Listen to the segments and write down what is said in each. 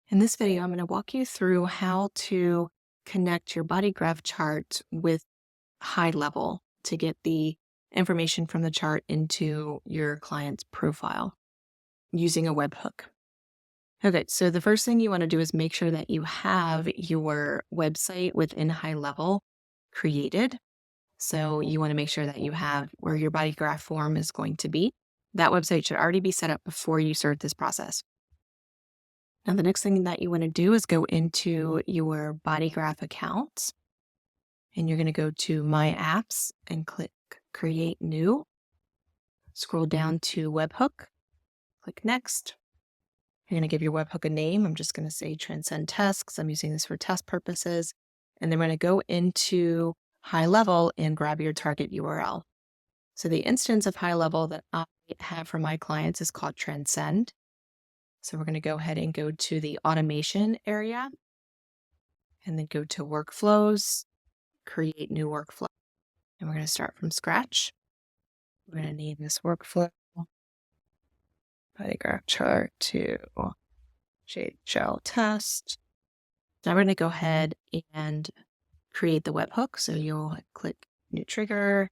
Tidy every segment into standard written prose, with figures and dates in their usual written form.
In this video, I'm going to walk you through how to connect your body graph chart with high level to get the information from the chart into your client's profile using a webhook. Okay, so the first thing you want to do is make sure that you have your website within high level created. So you want to make sure that you have where your body graph form is going to be. That website should already be set up before you start this process. Now, the next thing that you want to do is go into your BodyGraph account, and you're going to go to My Apps and click Create New. Scroll down to Webhook, click Next. You're going to give your webhook a name. I'm just going to say Transcend Test because I'm using this for test purposes. And then we're going to go into High Level and grab your target URL. So the instance of High Level that I have for my clients is called Transcend. So we're going to go ahead and go to the automation area and then go to workflows, create new workflow. And we're going to start from scratch. We're going to name this workflow BodyGraph Chart to JHL test. Now we're going to go ahead and create the webhook. So you'll click new trigger,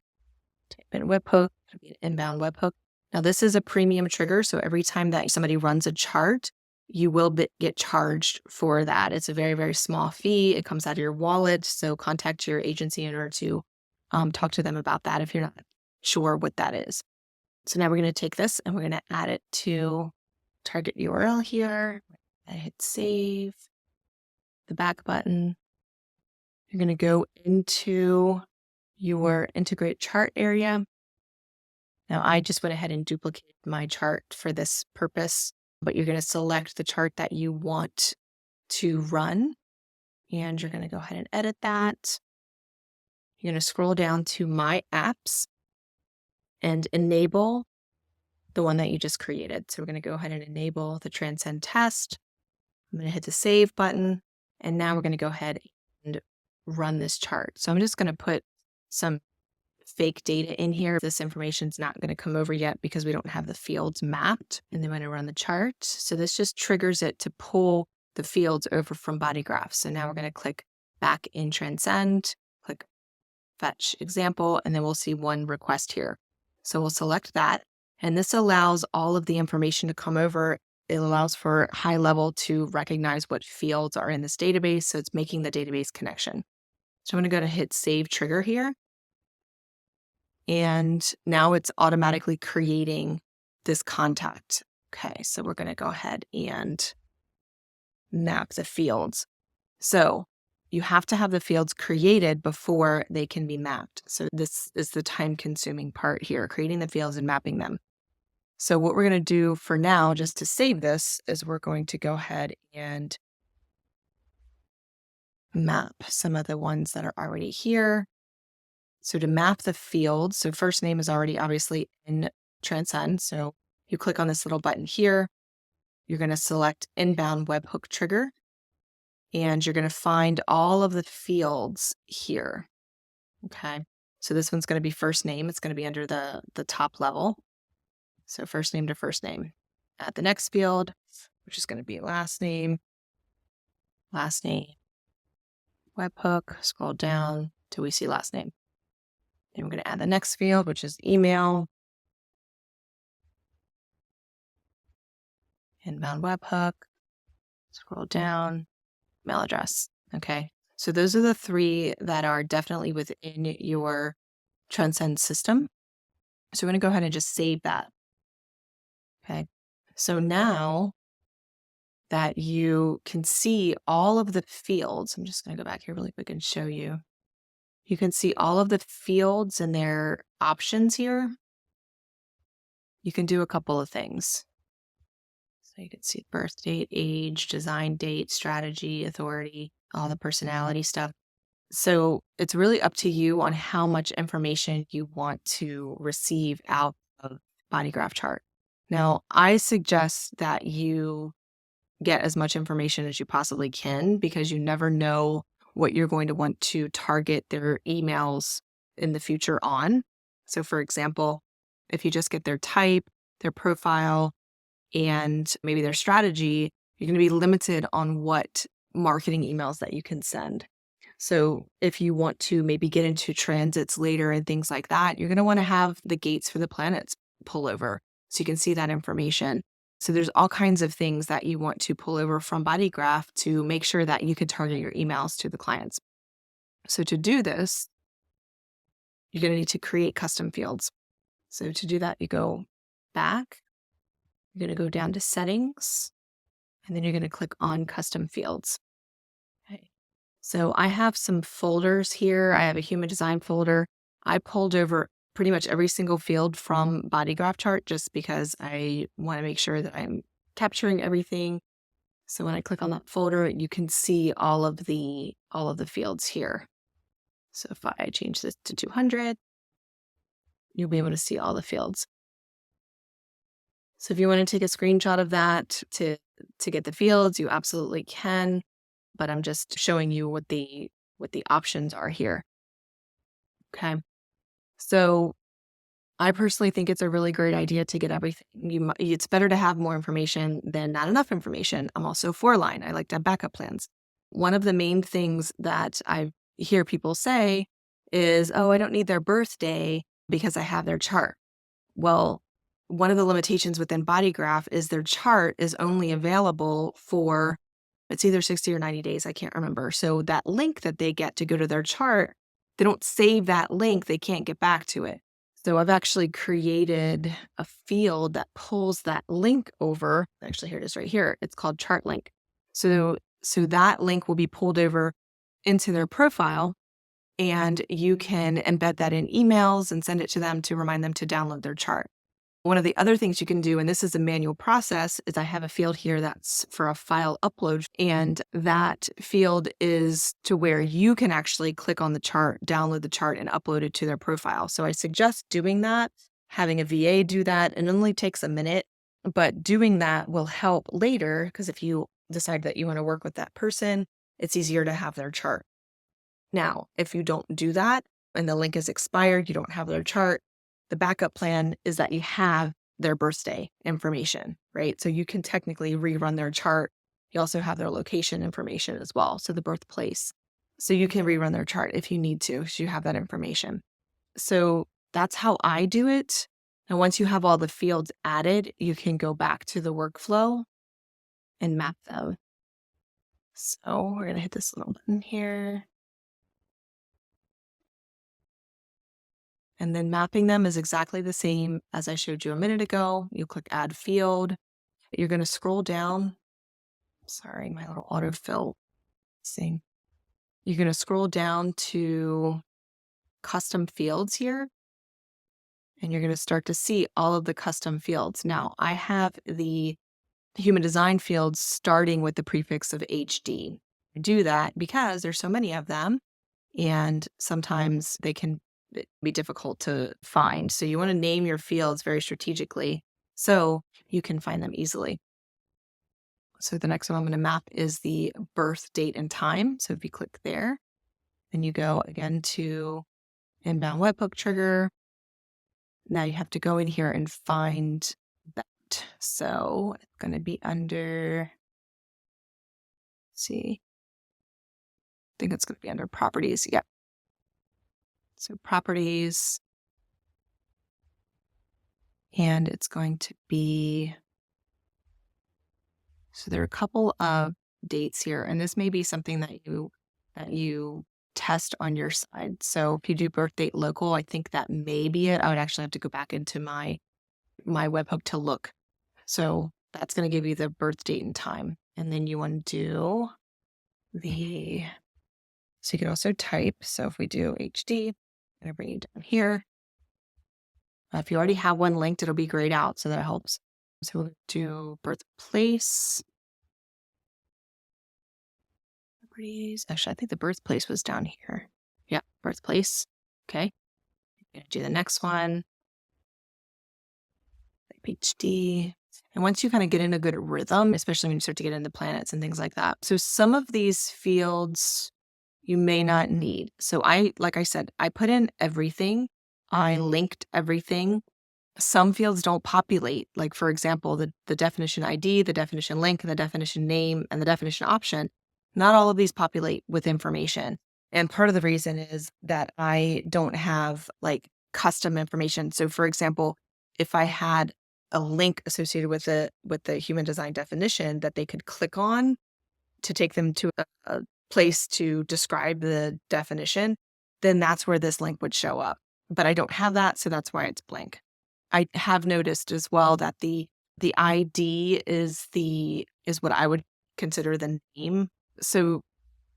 type in webhook, it'll be an inbound webhook. Now this is a premium trigger. So every time that somebody runs a chart, you will get charged for that. It's a very, very small fee. It comes out of your wallet. So contact your agency in order to talk to them about that if you're not sure what that is. So now we're going to take this and we're going to add it to target URL here. I hit save, the back button. You're going to go into your integrate chart area. Now I just went ahead and duplicated my chart for this purpose, but you're going to select the chart that you want to run. And you're going to go ahead and edit that. You're going to scroll down to My Apps and enable the one that you just created. So we're going to go ahead and enable the Transcend test. I'm going to hit the save button. And now we're going to go ahead and run this chart. So I'm just going to put some fake data in here. This information is not going to come over yet because we don't have the fields mapped. And then when I run the chart, so this just triggers it to pull the fields over from BodyGraph. So now we're going to click back in Transcend, click Fetch Example, and then we'll see one request here. So we'll select that. And this allows all of the information to come over. It allows for high level to recognize what fields are in this database. So it's making the database connection. So I'm going to go to hit Save Trigger here. And now it's automatically creating this contact. Okay, so we're going to go ahead and map the fields. So you have to have the fields created before they can be mapped. So this is the time-consuming part here, creating the fields and mapping them. So what we're going to do for now, just to save this, is we're going to go ahead and map some of the ones that are already here. So to map the fields, so first name is already obviously in Transcend. So you click on this little button here. You're going to select inbound webhook trigger. And you're going to find all of the fields here. Okay. So this one's going to be first name. It's going to be under the top level. So first name to first name. Add the next field, which is going to be last name, webhook, scroll down till we see last name. Then we're going to add the next field, which is email, inbound webhook, scroll down, email address. Okay. So those are the three that are definitely within your Transcend system. So we're going to go ahead and just save that. Okay. So now that you can see all of the fields, I'm just going to go back here really quick and show you. You can see all of the fields and their options here. You can do a couple of things. So you can see birth date, age, design date, strategy, authority, all the personality stuff. So it's really up to you on how much information you want to receive out of BodyGraph Chart. Now, I suggest that you get as much information as you possibly can because you never know what you're going to want to target their emails in the future on. So for example, if you just get their type, their profile, and maybe their strategy, You're going to be limited on what marketing emails that you can send. So if you want to maybe get into transits later and things like that, you're going to want to have the gates for the planets pull over so you can see that information. So there's all kinds of things that you want to pull over from BodyGraph to make sure that you can target your emails to the clients. So to do this, you're going to need to create custom fields. So to do that, you go back, you're going to go down to settings, and then you're going to click on custom fields. Okay. So I have some folders here. I have a human design folder. I pulled over pretty much every single field from BodyGraph Chart just because I want to make sure that I'm capturing everything. So when I click on that folder, you can see all of the fields here. So if I change this to 200, you'll be able to see all the fields. So if you want to take a screenshot of that to get the fields, you absolutely can, but I'm just showing you what the options are here. Okay. So I personally think it's a really great idea to get everything. It's better to have more information than not enough information. I'm also 4-line. I like to have backup plans. One of the main things that I hear people say is, oh, I don't need their birthday because I have their chart. Well, one of the limitations within BodyGraph is their chart is only available for, it's either 60 or 90 days. I can't remember. So that link that they get to go to their chart, they don't save that link. They can't get back to it. So I've actually created a field that pulls that link over. Actually, here it is right here. It's called chart link. So that link will be pulled over into their profile, and you can embed that in emails and send it to them to remind them to download their chart. One of the other things you can do, and this is a manual process, is I have a field here that's for a file upload. And that field is to where you can actually click on the chart, download the chart, and upload it to their profile. So I suggest doing that, having a VA do that. It only takes a minute, but doing that will help later because if you decide that you want to work with that person, it's easier to have their chart. Now, if you don't do that and the link is expired, you don't have their chart, the backup plan is that you have their birthday information, right? So you can technically rerun their chart. You also have their location information as well. So the birthplace. So you can rerun their chart if you need to, so you have that information. So that's how I do it. And once you have all the fields added, you can go back to the workflow and map them. So we're going to hit this little button here. And then mapping them is exactly the same as I showed you a minute ago. You click add field. You're going to scroll down. Sorry, my little autofill thing. You're going to scroll down to custom fields here. And you're going to start to see all of the custom fields. Now, I have the human design fields starting with the prefix of HD. I do that because there's so many of them. And sometimes they can be difficult to find. So you want to name your fields very strategically so you can find them easily. So the next one I'm going to map is the birth date and time. So if you click there, then you go again to inbound webhook trigger. Now you have to go in here and find that. So it's going to be under, let's see, I think it's going to be under properties. Yep. So properties, and it's going to be, so there are a couple of dates here, and this may be something that you test on your side. So if you do birth date local, I think that may be it. I would actually have to go back into my webhook to look. So that's going to give you the birth date and time. And then you want to do so you can also type. So if we do HD, I'm going to bring you down here. If you already have one linked, it'll be grayed out, so that helps. So we'll do birthplace. Actually, I think the birthplace was down here. Yeah, birthplace. Okay. I'm going to do the next one. Type HD. And once you kind of get in a good rhythm, especially when you start to get into planets and things like that. So some of these fields you may not need. So like I said, I put in everything. I linked everything. some fields don't populate. Like, for example, the definition ID, the definition link, and the definition name, and the definition option. Not all of these populate with information. And part of the reason is that I don't have like custom information. So for example, if I had a link associated with the human design definition that they could click on to take them to a place to describe the definition, then that's where this link would show up. But I don't have that, so that's why it's blank. I have noticed as well that the ID is what I would consider the name. So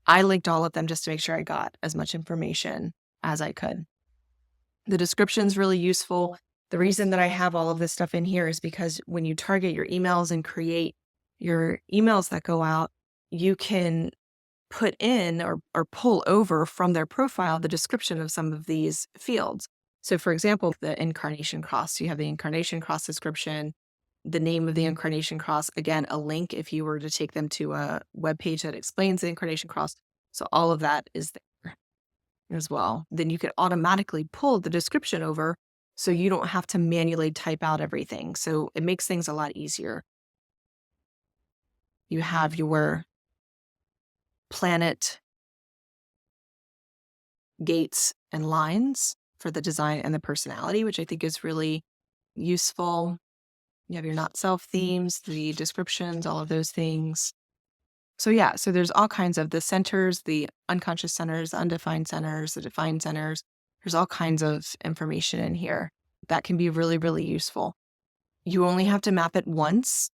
I linked all of them just to make sure I got as much information as I could. The description's really useful. The reason that I have all of this stuff in here is because when you target your emails and create your emails that go out, you can put in or pull over from their profile the description of some of these fields. So for example, the incarnation cross, you have the incarnation cross description, the name of the incarnation cross, again, a link if you were to take them to a web page that explains the incarnation cross. So all of that is there as well. Then you could automatically pull the description over so you don't have to manually type out everything. So it makes things a lot easier. You have your planet gates and lines for the design and the personality, which I think is really useful. You have your not self themes, the descriptions, all of those things. So yeah, so there's all kinds of the centers, the unconscious centers, the undefined centers, the defined centers. There's all kinds of information in here that can be really, really useful. You only have to map it once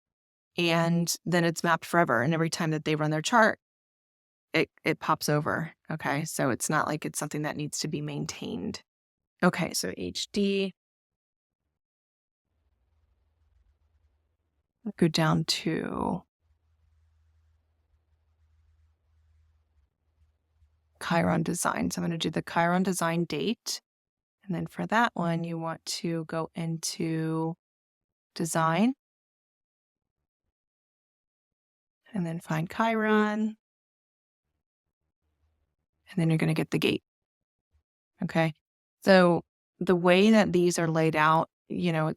and then it's mapped forever. And every time that they run their chart, it pops over. Okay. So it's not like it's something that needs to be maintained. Okay. So HD. Go down to Chiron design. So I'm going to do the Chiron design date. And then for that one, you want to go into design and then find Chiron. And then you're going to get the gate. Okay. So the way that these are laid out, you're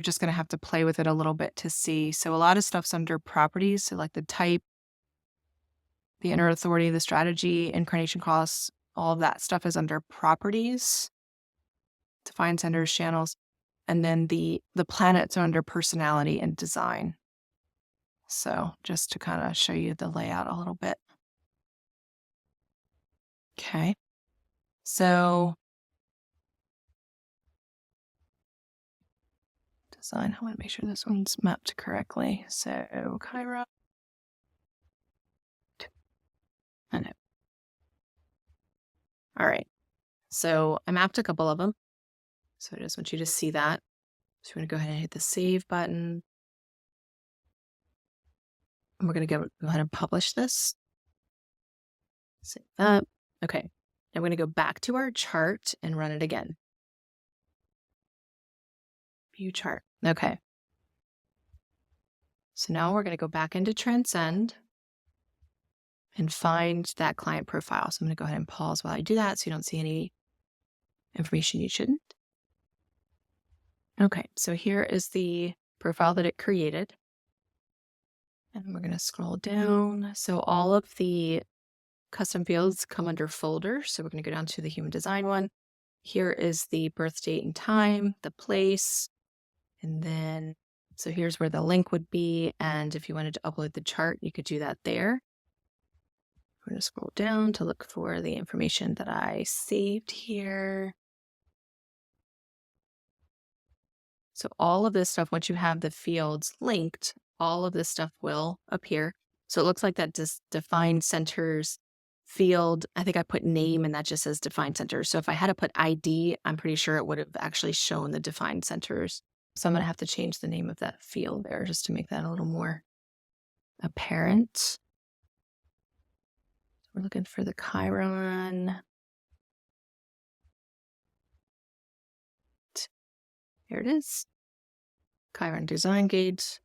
just going to have to play with it a little bit to see. So a lot of stuff's under properties. So like the type, the inner authority, the strategy, incarnation costs, all of that stuff is under properties, define centers, channels, and then the planets are under personality and design. So just to kind of show you the layout a little bit. Okay. So design, I want to make sure this one's mapped correctly. So Chiron. I know. All right. So I mapped a couple of them. So I just want you to see that. So we're going to go ahead and hit the save button. And we're going to go ahead and publish this. Save that. Okay. I'm going to go back to our chart and run it again. View chart. Okay. So now we're going to go back into Transcend and find that client profile. So I'm going to go ahead and pause while I do that so you don't see any information you shouldn't. Okay, so here is the profile that it created. And we're going to scroll down. So all of the custom fields come under folder. So we're going to go down to the human design one. Here is the birth date and time, the place, and then, so here's where the link would be. And if you wanted to upload the chart, you could do that there. We're going to scroll down to look for the information that I saved here. So all of this stuff, once you have the fields linked, all of this stuff will appear. So it looks like that define centers field. I think I put name and that just says define centers. So if I had to put ID, I'm pretty sure it would have actually shown the defined centers. So I'm going to have to change the name of that field there just to make that a little more apparent. We're looking for the Chiron. Here it is. Chiron design gate.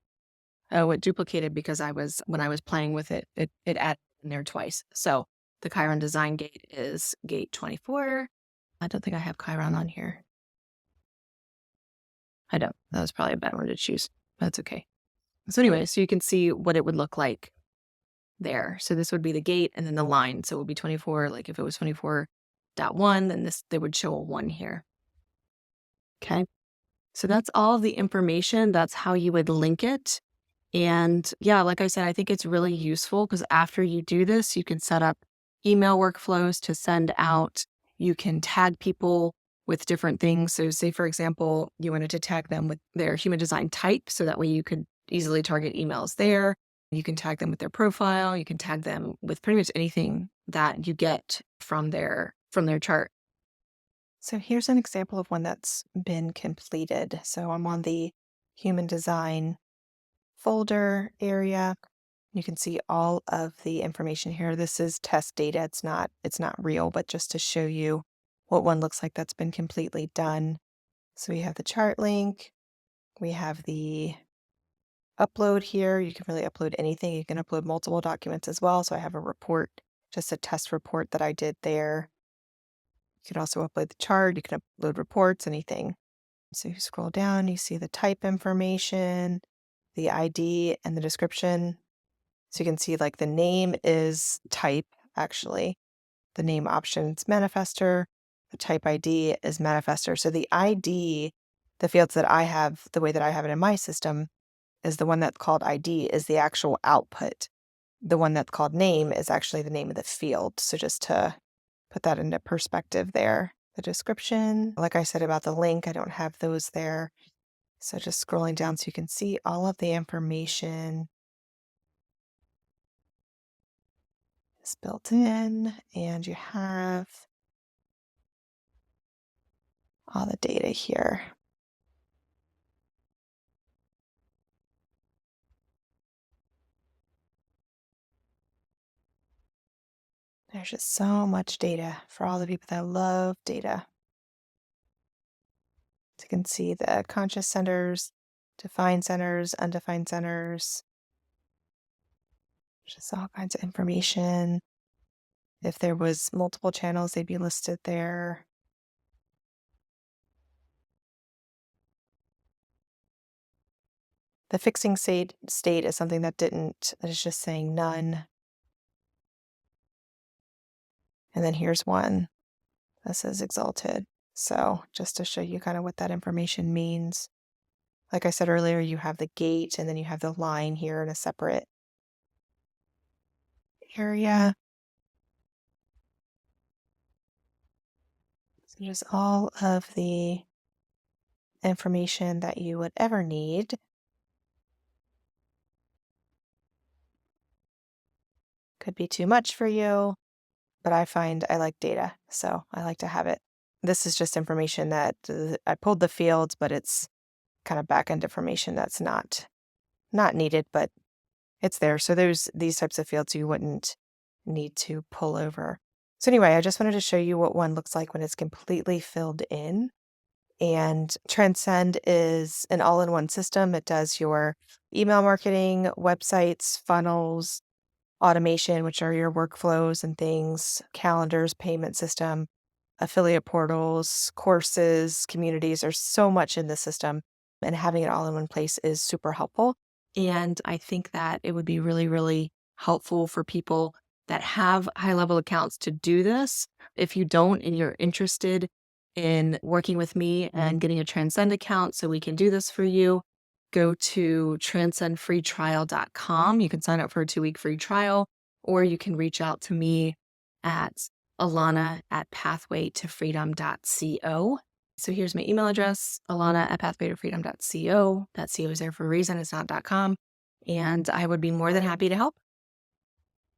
Oh, it duplicated because when I was playing with it, it added in there twice. So the Chiron design gate is gate 24. I don't think I have Chiron on here. I don't. That was probably a bad one to choose. That's okay. So anyway, so you can see what it would look like there. So this would be the gate and then the line. So it would be 24. Like if it was 24.1, then they would show a 1 here. Okay. So that's all the information. That's how you would link it. And yeah, like I said, I think it's really useful because after you do this, you can set up email workflows to send out. You can tag people with different things. So say, for example, you wanted to tag them with their human design type. So that way you could easily target emails there. You can tag them with their profile. You can tag them with pretty much anything that you get from their chart. So here's an example of one that's been completed. So I'm on the human design folder area. You can see all of the information here. This is test data. It's not real, but just to show you what one looks like that's been completely done. So we have the chart link. We have the upload here. You can really upload anything. You can upload multiple documents as well. So I have a report, just a test report that I did there. You can also upload the chart. You can upload reports, anything. So you scroll down, you see the type information, the ID, and the description. So you can see like the name is type, actually. The name option is manifester. The type ID is manifester. So the ID, the fields that I have, the way that I have it in my system, is the one that's called ID is the actual output. The one that's called name is actually the name of the field. So just to put that into perspective there. The description, like I said about the link, I don't have those there. So just scrolling down so you can see all of the information is built in, and you have all the data here. There's just so much data for all the people that love data. So you can see the conscious centers, defined centers, undefined centers. Just all kinds of information. If there was multiple channels, they'd be listed there. The fixing state is something that is just saying none. And then here's one that says exalted. So just to show you kind of what that information means. Like I said earlier, you have the gate and then you have the line here in a separate area. So just all of the information that you would ever need. Could be too much for you, but I find I like data, so I like to have it. This is just information that I pulled the fields, but it's kind of back-end information that's not needed, but it's there. So there's these types of fields you wouldn't need to pull over. So anyway, I just wanted to show you what one looks like when it's completely filled in. And Transcend is an all-in-one system. It does your email marketing, websites, funnels, automation, which are your workflows and things, calendars, payment system, affiliate portals, courses, communities. There's so much in the system, and having it all in one place is super helpful. And I think that it would be really, really helpful for people that have high-level accounts to do this. If you don't and you're interested in working with me and getting a Transcend account so we can do this for you, go to transcendfreetrial.com. You can sign up for a 2-week free trial, or you can reach out to me at alana@pathwaytofreedom.co. So here's my email address, alana@pathwaytofreedom.co. That CO is there for a reason. It's not .com. And I would be more than happy to help.